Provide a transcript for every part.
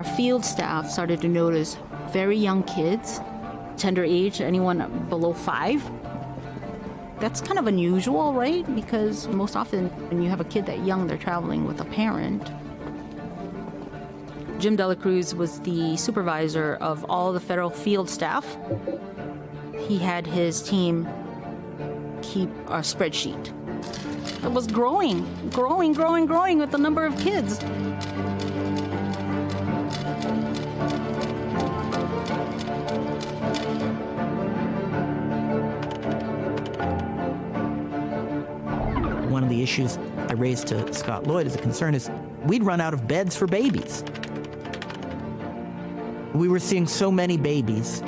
Our field staff started to notice very young kids, tender age, anyone below 5. That's kind of unusual, right? Because most often when you have a kid that young, they're traveling with a parent. Jim Dela Cruz was the supervisor of all the federal field staff. He had his team keep a spreadsheet. It was growing with the number of kids. One of the issues I raised to Scott Lloyd as a concern is we'd run out of beds for babies. We were seeing so many babies,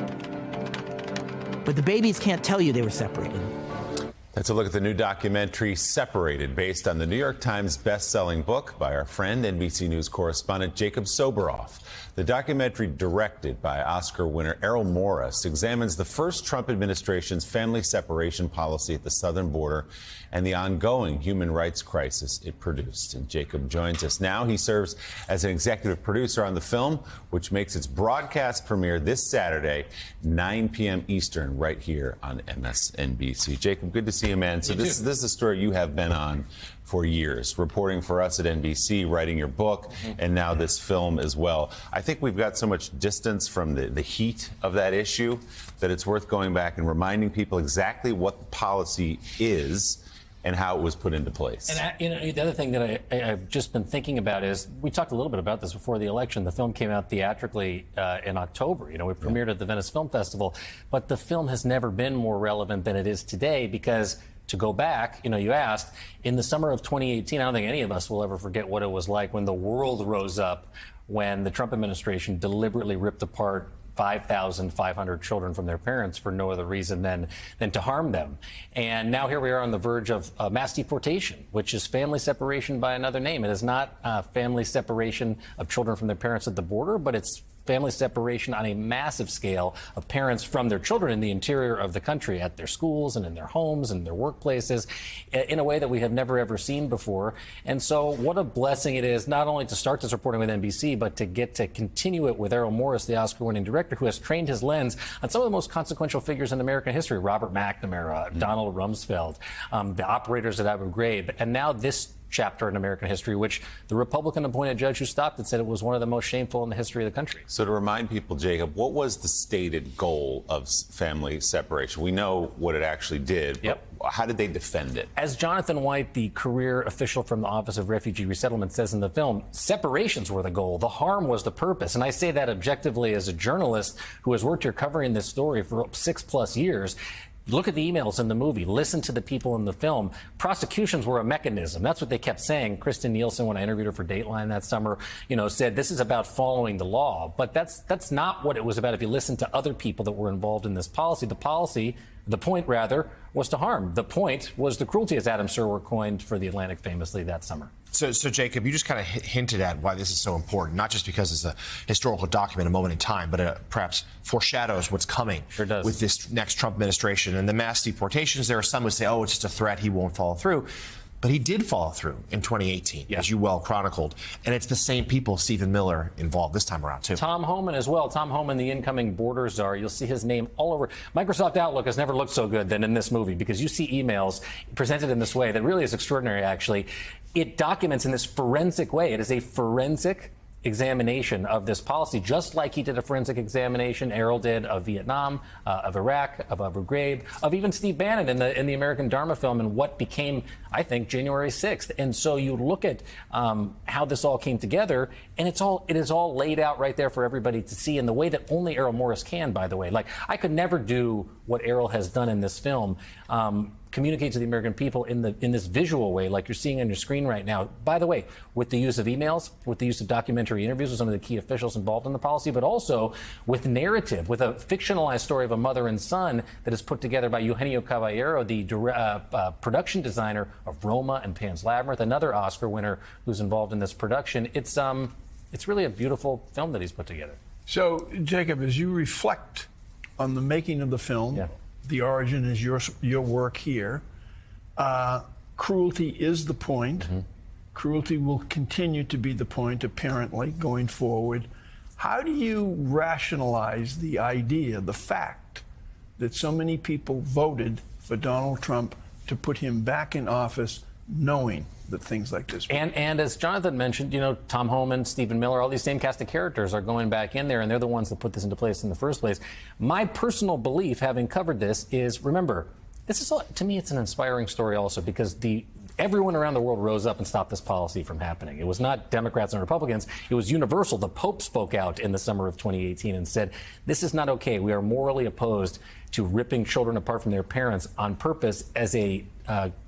but the babies can't tell you they were separated. That's a look at the new documentary, Separated, based on the New York Times best-selling book by our friend, NBC News correspondent Jacob Soboroff. The documentary, directed by Oscar winner Errol Morris, examines the first Trump administration's family separation policy at the southern border and the ongoing human rights crisis it produced. And Jacob joins us now. He serves as an executive producer on the film, which makes its broadcast premiere this Saturday, 9 p.m. Eastern, right here on MSNBC. Jacob, good to see you, man. So this is a story you have been on for years, reporting for us at NBC, writing your book, and now this film as well. I think we've got so much distance from the heat of that issue that it's worth going back and reminding people exactly what the policy is and how it was put into place. And the other thing that I've just been thinking about is, we talked a little bit about this before the election. The film came out theatrically in October. We premiered at the Venice Film Festival, but the film has never been more relevant than it is today because, to go back, you asked, in the summer of 2018, I don't think any of us will ever forget what it was like when the world rose up when the Trump administration deliberately ripped apart 5,500 children from their parents for no other reason than to harm them. And now here we are on the verge of mass deportation, which is family separation by another name. It is not family separation of children from their parents at the border, but it's family separation on a massive scale of parents from their children in the interior of the country, at their schools and in their homes and their workplaces, in a way that we have never, ever seen before. And so what a blessing it is, not only to start this reporting with NBC, but to get to continue it with Errol Morris, the Oscar-winning director, who has trained his lens on some of the most consequential figures in American history: Robert McNamara, Donald Rumsfeld, the operators at Abu Ghraib, and now this chapter in American history, which the Republican-appointed judge who stopped it said it was one of the most shameful in the history of the country. So to remind people, Jacob, what was the stated goal of family separation? We know what it actually did, but how did they defend it? As Jonathan White, the career official from the Office of Refugee Resettlement, says in the film, separations were the goal. The harm was the purpose. And I say that objectively as a journalist who has worked here covering this story for 6+ years. Look at the emails in the movie. Listen to the people in the film. Prosecutions were a mechanism. That's what they kept saying. Kristen Nielsen, when I interviewed her for Dateline that summer, said this is about following the law. But that's not what it was about. If you listen to other people that were involved in this policy, the point rather, was to harm. The point was the cruelty, as Adam Serwer coined for The Atlantic famously that summer. So Jacob, you just kind of hinted at why this is so important, not just because it's a historical document, a moment in time, but it perhaps foreshadows what's coming with this next Trump administration. And the mass deportations, there are some who say, oh, it's just a threat, he won't follow through. But he did follow through in 2018, as you well chronicled. And it's the same people, Stephen Miller, involved this time around, too. Tom Homan as well. Tom Homan, the incoming border czar. You'll see his name all over. Microsoft Outlook has never looked so good than in this movie, because you see emails presented in this way that really is extraordinary, actually. It documents in this forensic way. It is a forensic examination of this policy, just like he did a forensic examination, Errol did, of Vietnam, of Iraq, of Abu Ghraib, of even Steve Bannon in the American Dharma film, and what became, I think, January 6th. And so you look at how this all came together, and it is all laid out right there for everybody to see in the way that only Errol Morris can, by the way. Like, I could never do what Errol has done in this film. Communicate to the American people in this visual way, like you're seeing on your screen right now. By the way, with the use of emails, with the use of documentary interviews with some of the key officials involved in the policy, but also with narrative, with a fictionalized story of a mother and son that is put together by Eugenio Caballero, the production designer of Roma and Pan's Labyrinth, another Oscar winner who's involved in this production. It's really a beautiful film that he's put together. So, Jacob, as you reflect on the making of the film, the origin is your work here. Cruelty is the point. Cruelty will continue to be the point, apparently, going forward. How do you rationalize the idea, the fact, that so many people voted for Donald Trump to put him back in office knowing that things like this and as Jonathan mentioned, you know, Tom Homan, Stephen Miller, all these same cast of characters are going back in there, and they're the ones that put this into place in the first place. My personal belief, having covered this, is, remember, this is, to me, it's an inspiring story also, because everyone around the world rose up and stopped this policy from happening. It was not Democrats and Republicans. It was universal. The Pope spoke out in the summer of 2018 and said, this is not okay. We are morally opposed to ripping children apart from their parents on purpose as a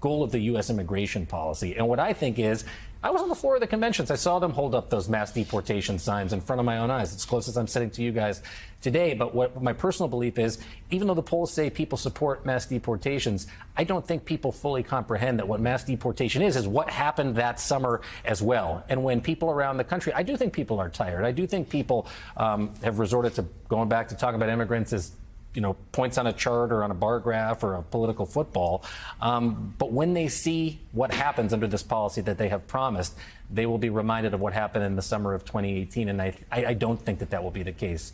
goal of the U.S. immigration policy. And what I think is, I was on the floor of the conventions. I saw them hold up those mass deportation signs in front of my own eyes. It's close as I'm sitting to you guys today. But what my personal belief is, even though the polls say people support mass deportations, I don't think people fully comprehend that what mass deportation is what happened that summer as well. And when people around the country, I do think people are tired. I do think people have resorted to going back to talking about immigrants as, you know, points on a chart or on a bar graph or a political football. But when they see what happens under this policy that they have promised, they will be reminded of what happened in the summer of 2018. And I don't think that will be the case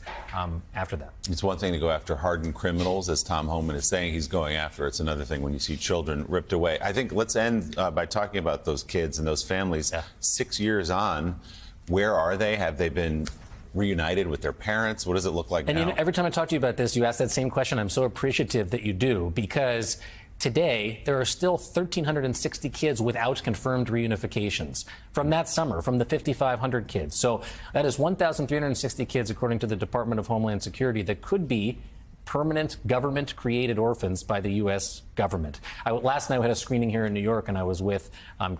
after that. It's one thing to go after hardened criminals, as Tom Homan is saying he's going after. It's another thing when you see children ripped away. I think let's end by talking about those kids and those families. Yeah. 6 years on, where are they? Have they been reunited with their parents? What does it look like now? And you know, every time I talk to you about this, you ask that same question. I'm so appreciative that you do, because today there are still 1,360 kids without confirmed reunifications from that summer, from the 5,500 kids. So that is 1,360 kids, according to the Department of Homeland Security, that could be permanent government-created orphans by the U.S. government. Last night we had a screening here in New York, and I was with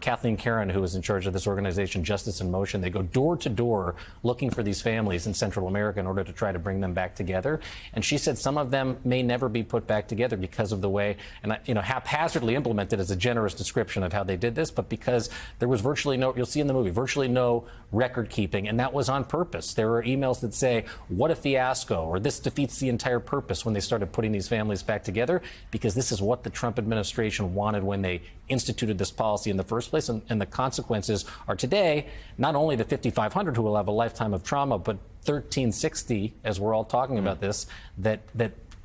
Kathleen Caron, who is in charge of this organization, Justice in Motion. They go door to door looking for these families in Central America in order to try to bring them back together. And she said some of them may never be put back together because of the way, and you know, haphazardly implemented as a generous description of how they did this, but because there was virtually no, you'll see in the movie, virtually no record keeping, and that was on purpose. There were emails that say, what a fiasco, or this defeats the entire purpose when they started putting these families back together, because this is what the Trump administration wanted when they instituted this policy in the first place. And the consequences are today, not only the 5,500 who will have a lifetime of trauma, but 1,360, as we're all talking about this, that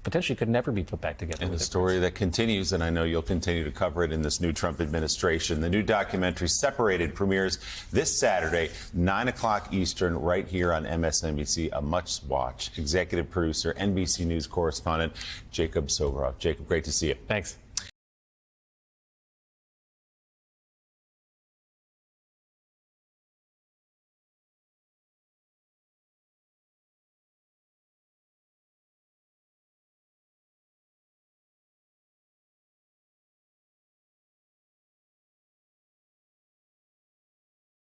potentially could never be put back together. And the story that continues, and I know you'll continue to cover it in this new Trump administration. The new documentary, Separated, premieres this Saturday, 9 o'clock Eastern, right here on MSNBC. A must-watch. Executive producer, NBC News correspondent Jacob Soboroff. Jacob, great to see you. Thanks.